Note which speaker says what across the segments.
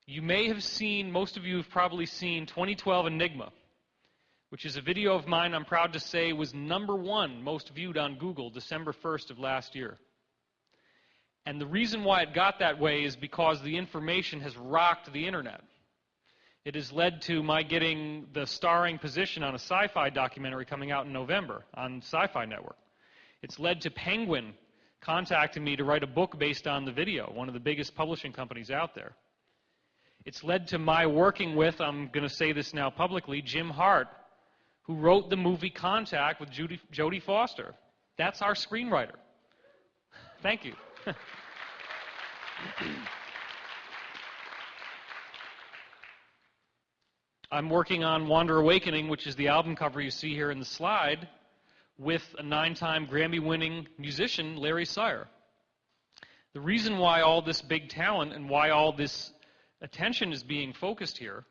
Speaker 1: You may have seen, most of you have probably seen 2012 Enigma, which is a video of mine I'm proud to say was #1 most viewed on Google December 1st of last year. And the reason why it got that way is because the information has rocked the internet. It has led to my getting the starring position on a sci-fi documentary coming out in November on Sci-Fi Network. It's led to Penguin contacting me to write a book based on the video, one of the biggest publishing companies out there. It's led to my working with, I'm going to say this now publicly, Jim Hart, who wrote the movie Contact with Jodie Foster. That's our screenwriter. Thank you. I'm working on Wander Awakening, which is the album cover you see here in the slide, with a 9-time Grammy-winning musician, Larry Sire. The reason why all this big talent and why all this attention is being focused here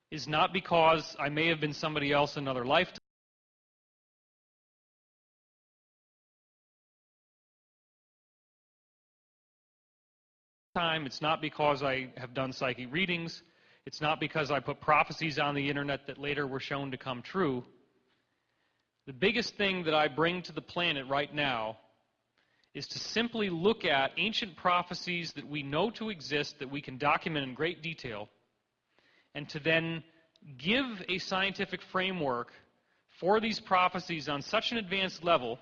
Speaker 1: is not because I may have been somebody else in another lifetime. It's not because I have done psychic readings. It's not because I put prophecies on the internet that later were shown to come true. The biggest thing that I bring to the planet right now is to simply look at ancient prophecies that we know to exist, that we can document in great detail, and to then give a scientific framework for these prophecies on such an advanced level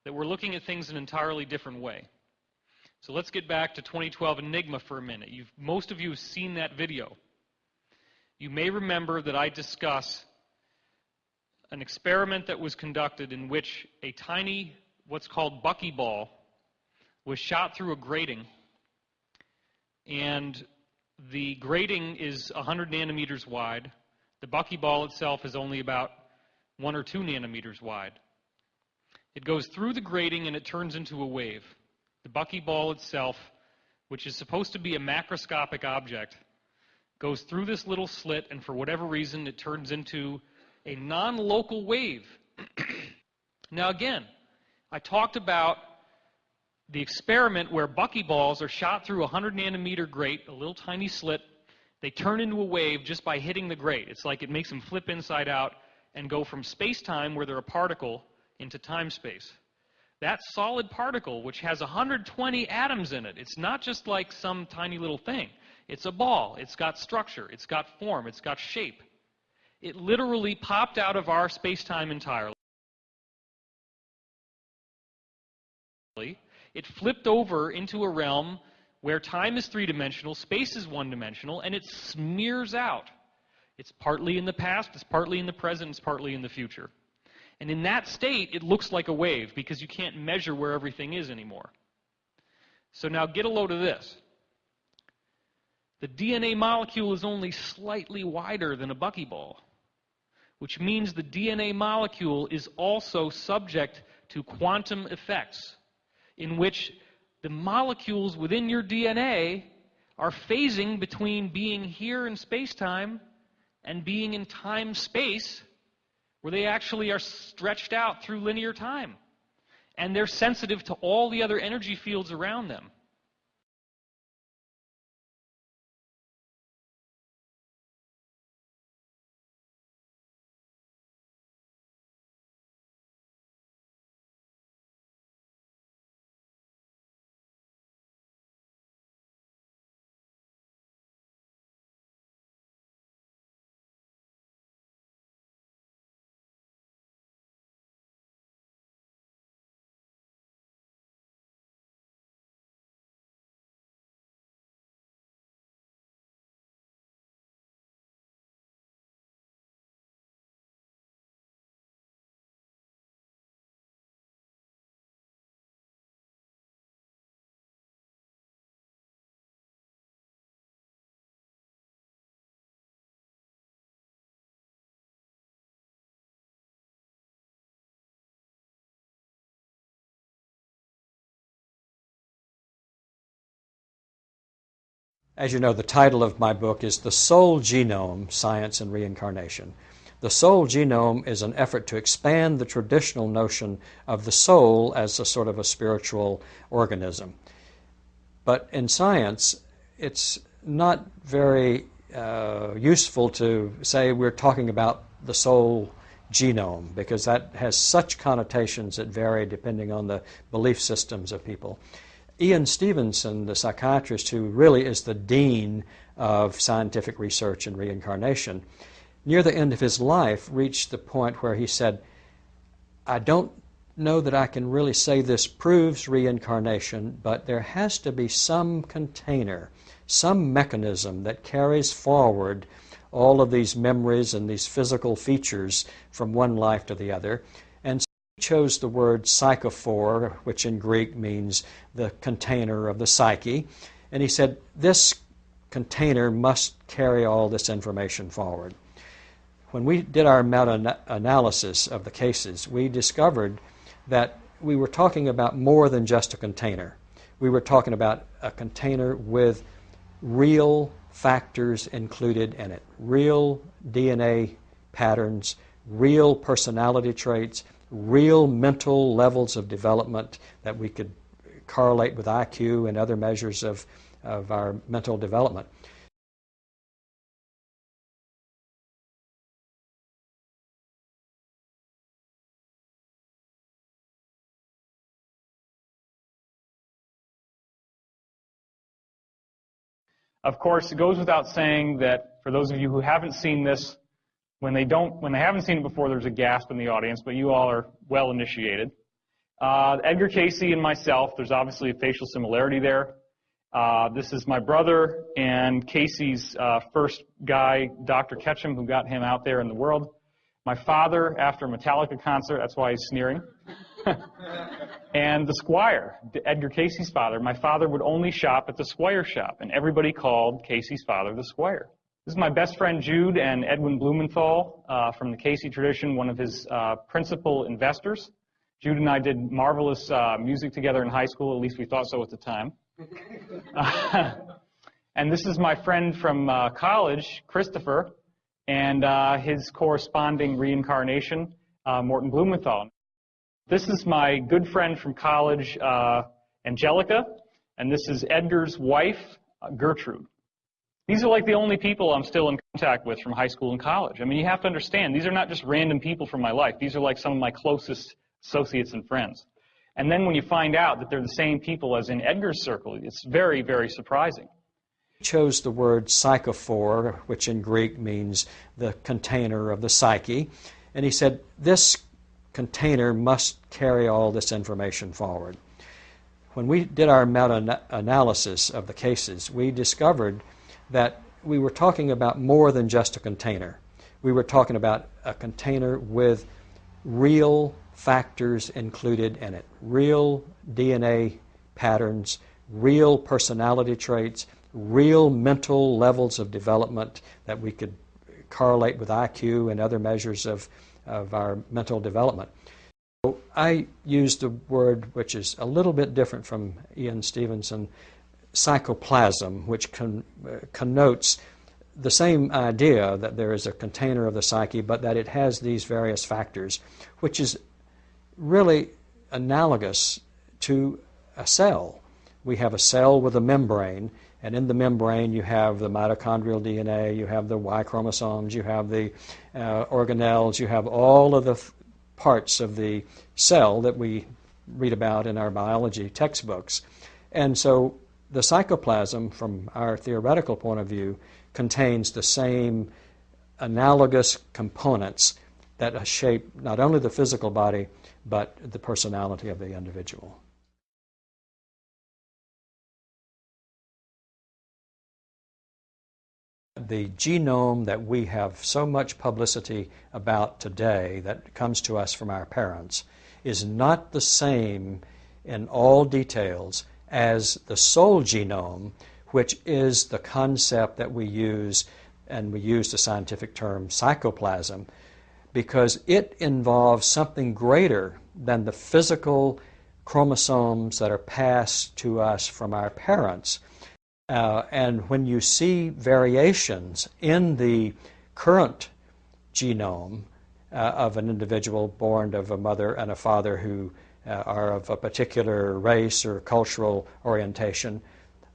Speaker 1: that we're looking at things in an entirely different way. So let's get back to 2012 Enigma for a minute. Most of you have seen that video. You may remember that I discuss an experiment that was conducted in which a tiny, what's called buckyball, was shot through a grating, and the grating is 100 nanometers wide. The buckyball itself is only about 1 or 2 nanometers wide. It goes through the grating and it turns into a wave. The buckyball itself, which is supposed to be a macroscopic object, goes through this little slit, and for whatever reason it turns into a non-local wave. Now again, I talked about the experiment where buckyballs are shot through a 100 nanometer grate, a little tiny slit. They turn into a wave just by hitting the grate. It's like it makes them flip inside out and go from space-time, where they're a particle, into time-space. That solid particle, which has 120 atoms in it, it's not just like some tiny little thing. It's a ball. It's got structure. It's got form. It's got shape. It literally popped out of our space-time entirely. It flipped over into a realm where time is 3-dimensional, space is 1-dimensional, and it smears out. It's partly in the past, it's partly in the present, it's partly in the future. And in that state, it looks like a wave because you can't measure where everything is anymore. So now get a load of this. The DNA molecule is only slightly wider than a buckyball, which means the DNA molecule is also subject to quantum effects, in which the molecules within your DNA are phasing between being here in space-time and being in time-space, where they actually are stretched out through linear time. And they're sensitive to all the other energy fields around them.
Speaker 2: As you know, the title of my book is The Soul Genome, Science and Reincarnation. The soul genome is an effort to expand the traditional notion of the soul as a sort of a spiritual organism. But in science, it's not very useful to say we're talking about the soul genome, because that has such connotations that vary depending on the belief systems of people. Ian Stevenson, the psychiatrist who really is the dean of scientific research and reincarnation, near the end of his life reached the point where he said, I don't know that I can really say this proves reincarnation, but there has to be some container, some mechanism that carries forward all of these memories and these physical features from one life to the other. And so he chose the word psychophore, which in Greek means the container of the psyche. And he said, this container must carry all this information forward. When we did our meta-analysis of the cases, we discovered that we were talking about more than just a container. We were talking about a container with real factors included in it, real DNA patterns, real personality traits, real mental levels of development that we could correlate with IQ and other measures of our mental development.
Speaker 1: Of course, it goes without saying that for those of you who haven't seen this, when they haven't seen it before, there's a gasp in the audience, but you all are well initiated. Edgar Cayce and myself, there's obviously a facial similarity there. This is my brother and Casey's first guy, Dr. Ketchum, who got him out there in the world. My father, after a Metallica concert, that's why he's sneering. And the Squire, Edgar Cayce's father. My father would only shop at the Squire shop, and everybody called Cayce's father the Squire. This is my best friend Jude and Edwin Blumenthal from the Cayce tradition, one of his principal investors. Jude and I did marvelous music together in high school, at least we thought so at the time. And this is my friend from college, Christopher, and his corresponding reincarnation, Morton Blumenthal. This is my good friend from college, Angelica, and this is Edgar's wife, Gertrude. These are like the only people I'm still in contact with from high school and college. I mean, you have to understand, these are not just random people from my life. These are like some of my closest associates and friends. And then when you find out that they're the same people as in Edgar's circle, it's very, very surprising.
Speaker 2: He chose the word psychophore, which in Greek means the container of the psyche, and he said, this container must carry all this information forward. When we did our meta-analysis of the cases, we discovered that we were talking about more than just a container. We were talking about a container with real factors included in it, real DNA patterns, real personality traits, real mental levels of development that we could correlate with IQ and other measures of our mental development. So I used a word which is a little bit different from Ian Stevenson, psychoplasm, which connotes the same idea that there is a container of the psyche, but that it has these various factors, which is really analogous to a cell. We have a cell with a membrane, and in the membrane you have the mitochondrial DNA, you have the Y chromosomes, you have the organelles, you have all of the parts of the cell that we read about in our biology textbooks. And so the psychoplasm, from our theoretical point of view, contains the same analogous components that shape not only the physical body, but the personality of the individual. The genome that we have so much publicity about today that comes to us from our parents is not the same in all details as the soul genome, which is the concept that we use, and we use the scientific term psychoplasm, because it involves something greater than the physical chromosomes that are passed to us from our parents. And when you see variations in the current genome of an individual born of a mother and a father who are of a particular race or cultural orientation,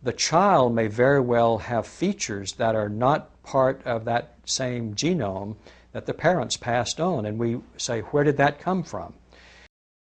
Speaker 2: the child may very well have features that are not part of that same genome that the parents passed on. And we say, where did that come from?